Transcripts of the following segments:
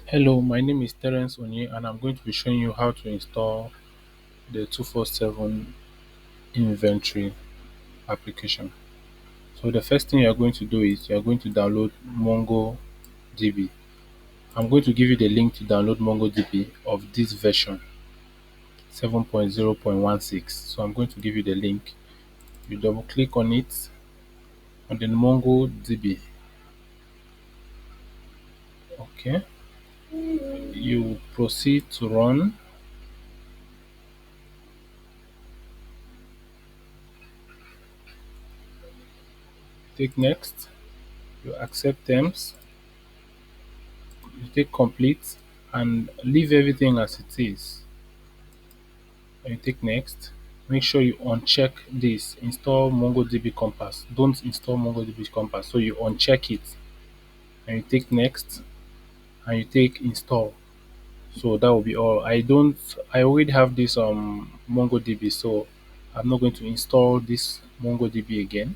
Hello, my name is Terence Onye and I'm going to be showing you how to install the 247 inventory application. So the first thing you're going to do is you're going to download MongoDB. I'm going to give you the link to download MongoDB of this version 7.0.16. So I'm going to give you the link. You double click on it on the MongoDB. Okay. You proceed to run. Take next. You accept terms. You take complete and leave everything as it is. And you take next. Make sure you uncheck this. Install MongoDB Compass. Don't install MongoDB Compass. So you uncheck it and you take next and you take install. So that will be all. I already have this MongoDB, so I'm not going to install this MongoDB again.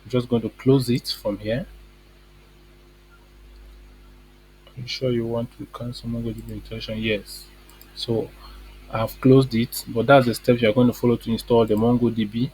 I'm just going to close it from here. Are you sure you want to cancel MongoDB installation? Yes. So I've closed it, but that's the steps you're going to follow to install the MongoDB.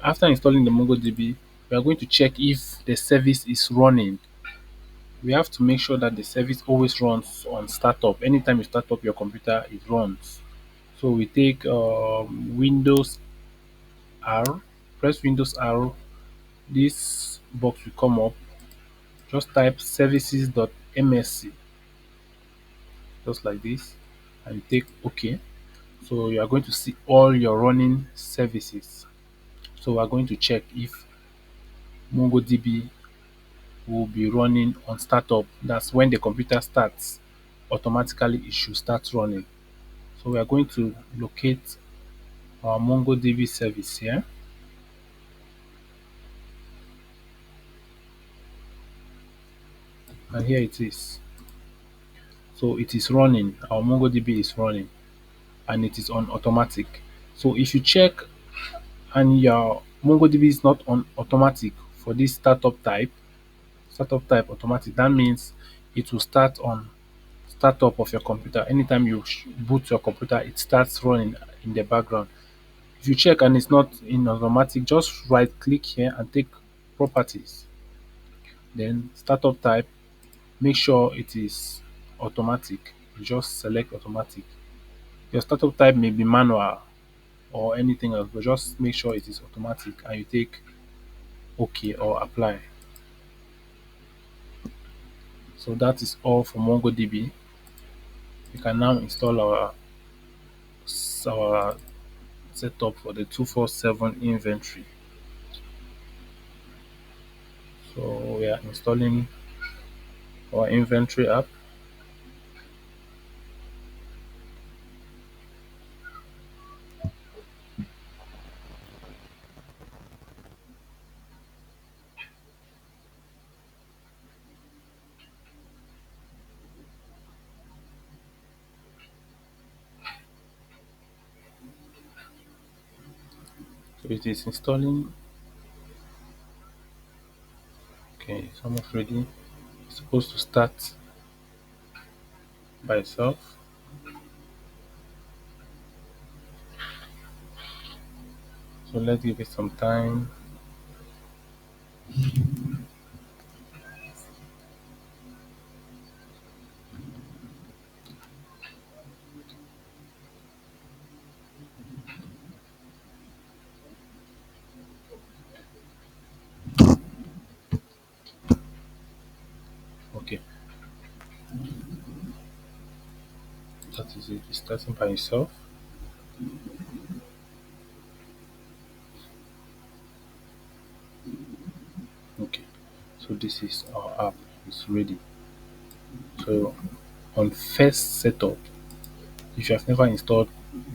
After installing the MongoDB, we are going to check if the service is running. We have to make sure that the service always runs on startup. Anytime you start up your computer, it runs. So we take Windows R, press Windows R. This box will come up. Just type services.msc, just like this, and you take OK. So you are going to see all your running services. So we are going to check if MongoDB will be running on startup. That's when the computer starts, automatically it should start running. So we are going to locate our MongoDB service here. And here it is. So it is running. Our MongoDB is running and it is on automatic. So if you check and your MongoDB is not on automatic for this startup type automatic, that means it will start on startup of your computer. Anytime you boot your computer, it starts running in the background. If you check and it's not in automatic, just right click here and take properties. Then startup type, make sure it is automatic. You just select automatic. Your startup type may be manual or anything else, but just make sure it is automatic and you take OK or apply. So that is all for MongoDB. We can now install our setup for the 247 inventory. So we are installing our inventory app. So it is installing. Okay, it's almost ready. It's supposed to start by itself. So let's give it some time. Okay, that is it. It's starting by itself. Okay, so this is our app. It's ready. So on first setup, if you have never installed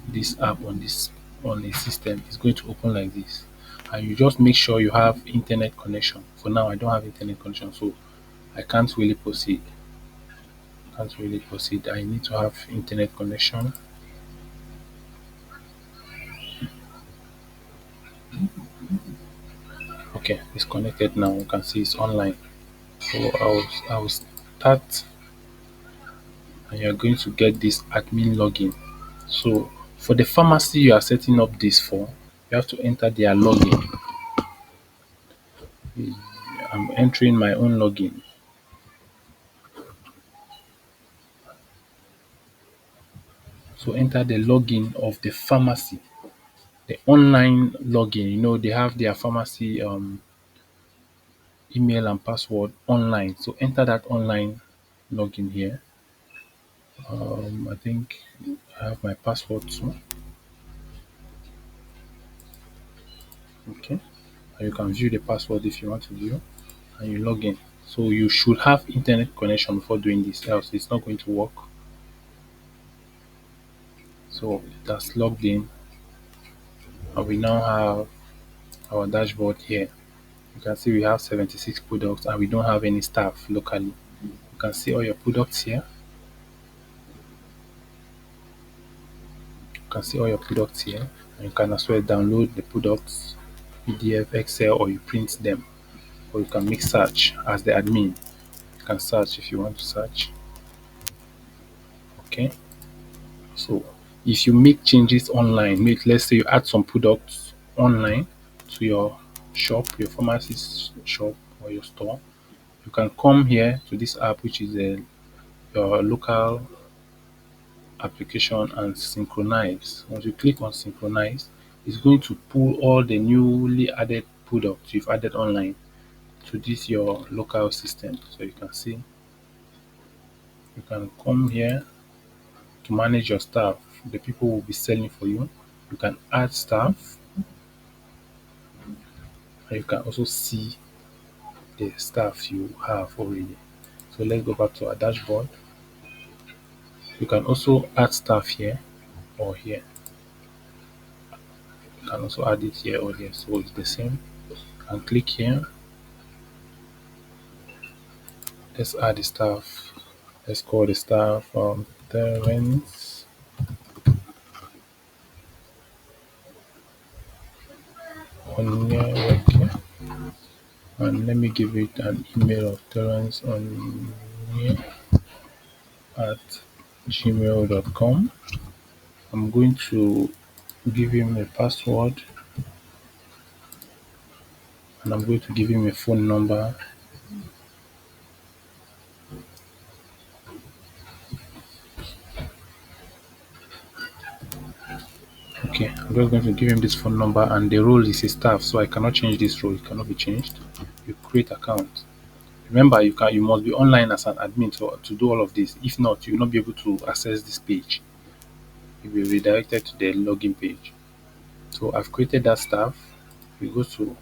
this app on the system, it's going to open like this. And you just make sure you have internet connection. For now, I don't have internet connection, so I can't really proceed. Can't really proceed. I need to have internet connection. Okay, it's connected now. You can see it's online. So I will start and you're going to get this admin login. So for the pharmacy you are setting up this for, you have to enter their login. I'm entering my own login. So enter the login of the pharmacy, the online login. They have their pharmacy email and password online. So enter that online login here. I think I have my password too. Okay. And you can view the password if you want to view, and you log in. So you should have internet connection before doing this, else it's not going to work. So that's logged in, and we now have our dashboard here. You can see we have 76 products and we don't have any staff locally. You can see all your products here. You can see all your products here. And you can as well download the products, PDF, Excel, or you print them. Or you can make search as the admin. You can search if you want to search. Okay. So if you make changes online, let's say you add some products online to your shop, your pharmacist shop or your store, you can come here to this app, which is your local application, and synchronize. Once you click on synchronize, it's going to pull all the newly added products you've added online to this your local system. So you can see, you can come here to manage your staff. The people will be selling for you. You can add staff, and you can also see the staff you have already. So let's go back to our dashboard. You can also add staff here or here. You can also add it here or here. So it's the same. And click here. Let's add the staff. Let's call the staff Terence Onyeweke. And let me give it an email of Terence Onye at gmail.com. I'm going to give him a password, and I'm going to give him a phone number. Okay, I'm just going to give him this phone number, and the role is a staff, so I cannot change this role. It cannot be changed. You create account. Remember, you must be online as an admin to do all of this. If not, you will not be able to access this page. You'll be redirected to the login page. So I've created that staff. We go to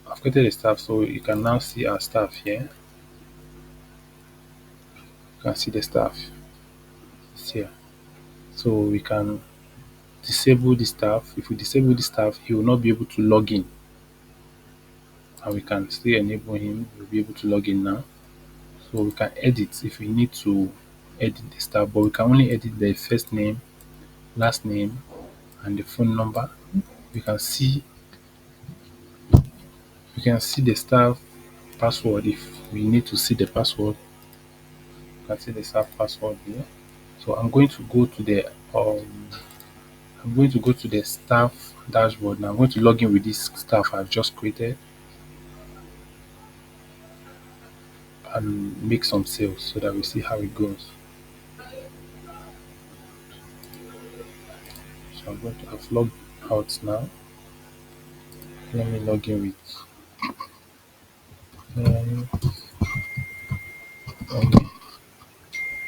I've created a staff, so you can now see our staff here. You can see the staff. It's here. So we can disable the staff. If we disable the staff, he will not be able to log in. And we can still enable him. He'll be able to log in now. So we can edit if we need to edit the staff, but we can only edit the first name, last name, and the phone number. We can see the staff password if we need to see the password. You can see the staff password here. So I'm going to go to the staff dashboard now. I'm going to log in with this staff I've just created and make some sales so that we see how it goes. So I've logged out now. Let me log in with um,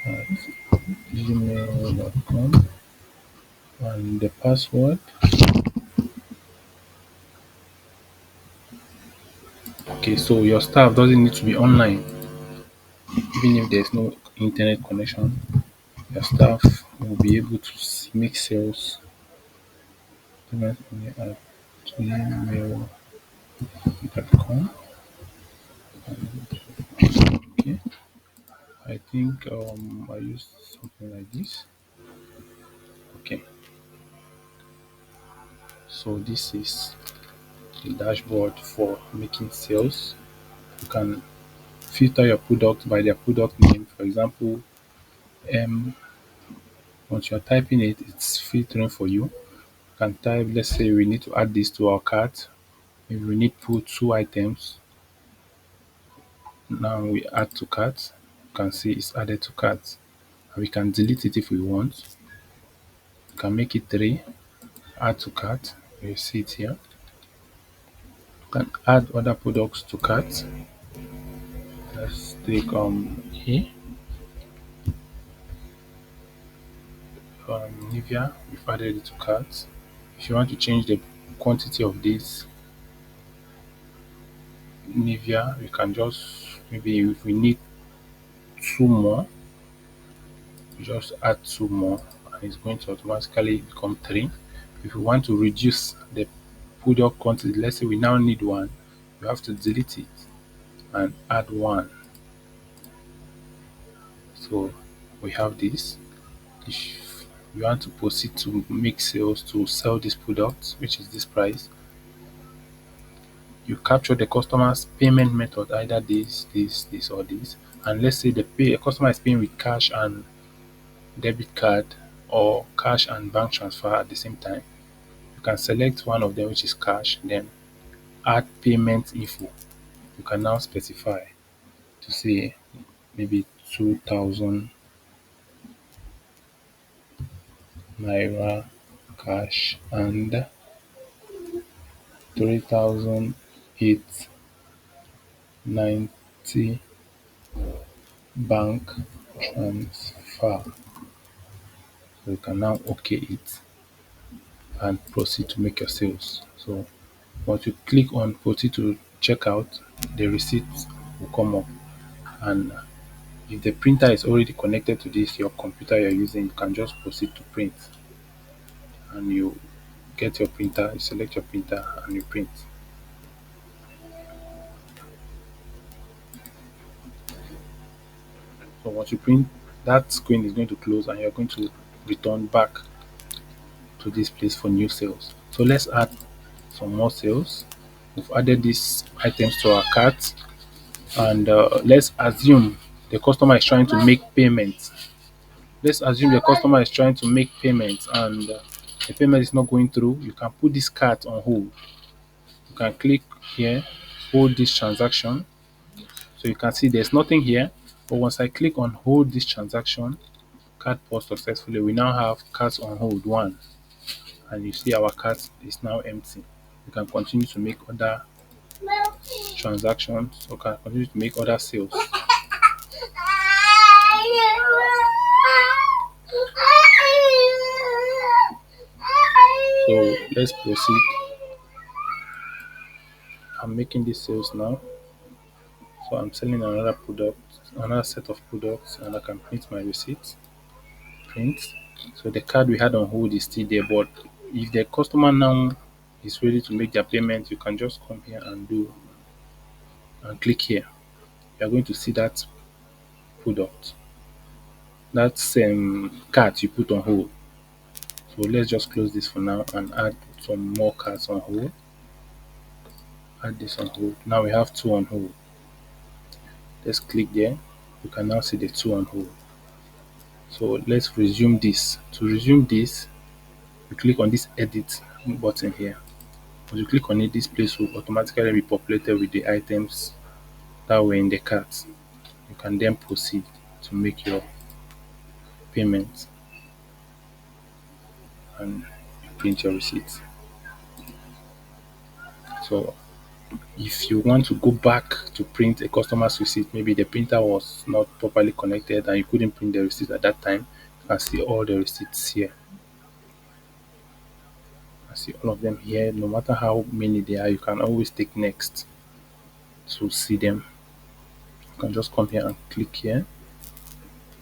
at gmail.com, and the password. Okay, so your staff doesn't need to be online, even if there's no internet connection. Your staff will be able to make sales at gmail.com. Okay, I think I used something like this. Okay, so this is the dashboard for making sales. You can filter your product by their product name. For example, um, once you're typing it, it's filtering for you. You can type, let's say we need to add this to our cart. Maybe we need to put two items. Now we add to cart. You can see it's added to cart. And we can delete it if we want. You can make it three, add to cart. You see it here. You can add other products to cart. Let's take here. Nivea, we've added it to cart. If you want to change the quantity of this Nivea, we can just, maybe if we need two more, we just add two more and it's going to automatically become three. If you want to reduce the product quantity, let's say we now need one, you have to delete it and add one. So we have this. If you want to proceed to make sales to sell this product, which is this price, you capture the customer's payment method, either this, or this. And let's say the customer is paying with cash and debit card or cash and bank transfer at the same time. You can select one of them, which is cash, then add payment info. You can now specify to say maybe 2,000 naira cash and 3,890 bank transfer. So you can now OK it and proceed to make your sales. So once you click on proceed to checkout, the receipt will come up. And if the printer is already connected to this your computer you're using, you can just proceed to print. And you get your printer, you select your printer and you print. So once you print, that screen is going to close and you're going to return back to this place for new sales. So let's add some more sales. We've added these items to our cart, and let's assume the customer is trying to make payments. Let's assume the customer is trying to make payments and the payment is not going through. You can put this cart on hold. You can click here, hold this transaction. So you can see there's nothing here. But once I click on hold this transaction, cart paused successfully. We now have carts on hold one, and you see our cart is now empty. You can continue to make other transactions or can continue to make other sales. So let's proceed. I'm making these sales now. So I'm selling another product, another set of products, and I can print my receipt. Print. So the card we had on hold is still there, but if the customer now is ready to make their payment, you can just come here and do and click here. You are going to see that product, that same card you put on hold. So let's just close this for now and add some more cards on hold. Add this on hold. Now we have two on hold. Let's click there. You can now see the two on hold. So let's resume this. To resume this, you click on this edit button here. When you click on it, this place will automatically be populated with the items that were in the cart. You can then proceed to make your payment and you print your receipt. So if you want to go back to print a customer's receipt, maybe the printer was not properly connected and you couldn't print the receipt at that time, you can see all the receipts here. I see all of them here. No matter how many they are, you can always take next to see them. You can just come here and click here.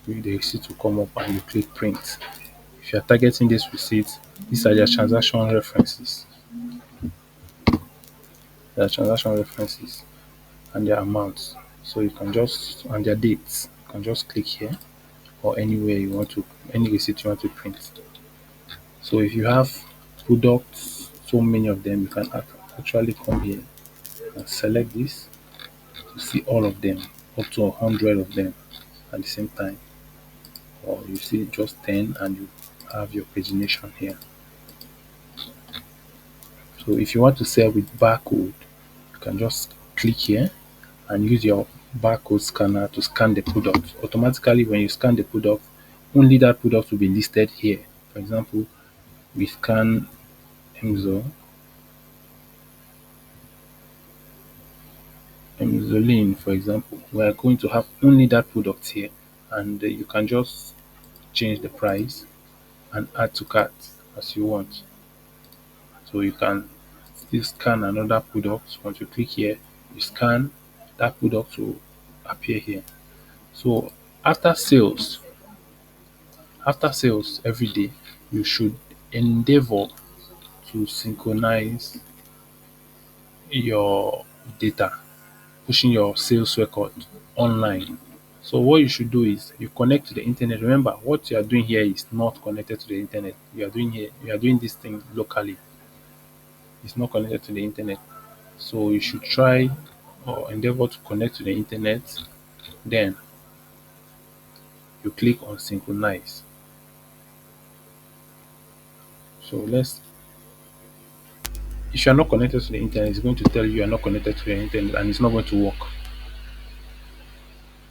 The receipt will come up and you click print. If you are targeting this receipt, these are their transaction references. Their transaction references and their amounts. So you can just, and their dates, you can just click here or anywhere you want to, any receipt you want to print. So if you have products, so many of them, you can actually come here and select this to see all of them. up to 100 of them at the same time, or you see just 10 and you have your pagination here. So if you want to sell with barcode, you can just click here and use your barcode scanner to scan the product. Automatically, when you scan the product, only that product will be listed here. For example, we scan Emzo, Emzoline, for example. We are going to have only that product here, and you can just change the price and add to cart as you want. So you can still scan another product. Once you click here, you scan, that product will appear here. So after sales, after sales every day, you should endeavor to synchronize your data, pushing your sales record online. So what you should do is you connect to the internet. Remember, what you are doing here is not connected to the internet. You are doing this thing locally. It's not connected to the internet. So you should try or endeavor to connect to the internet. Then you click on synchronize. So let's if you are not connected to the internet, it's going to tell you are not connected to the internet and it's not going to work.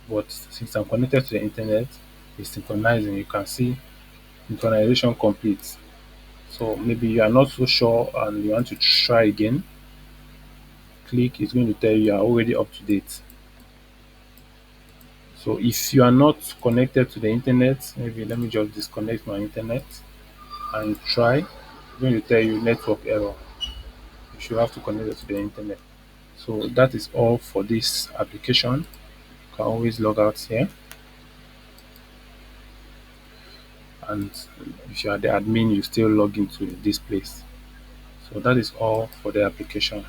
But since I'm connected to the internet, it's synchronizing. You can see synchronization complete. So maybe you are not so sure and you want to try again, click, it's going to tell you you are already up to date. So if you are not connected to the internet, maybe let me just disconnect my internet and try. It's going to tell you network error. You should have to connect it to the internet. So that is all for this application. You can always log out here, and if you are the admin, you still log into this place. So that is all for the application.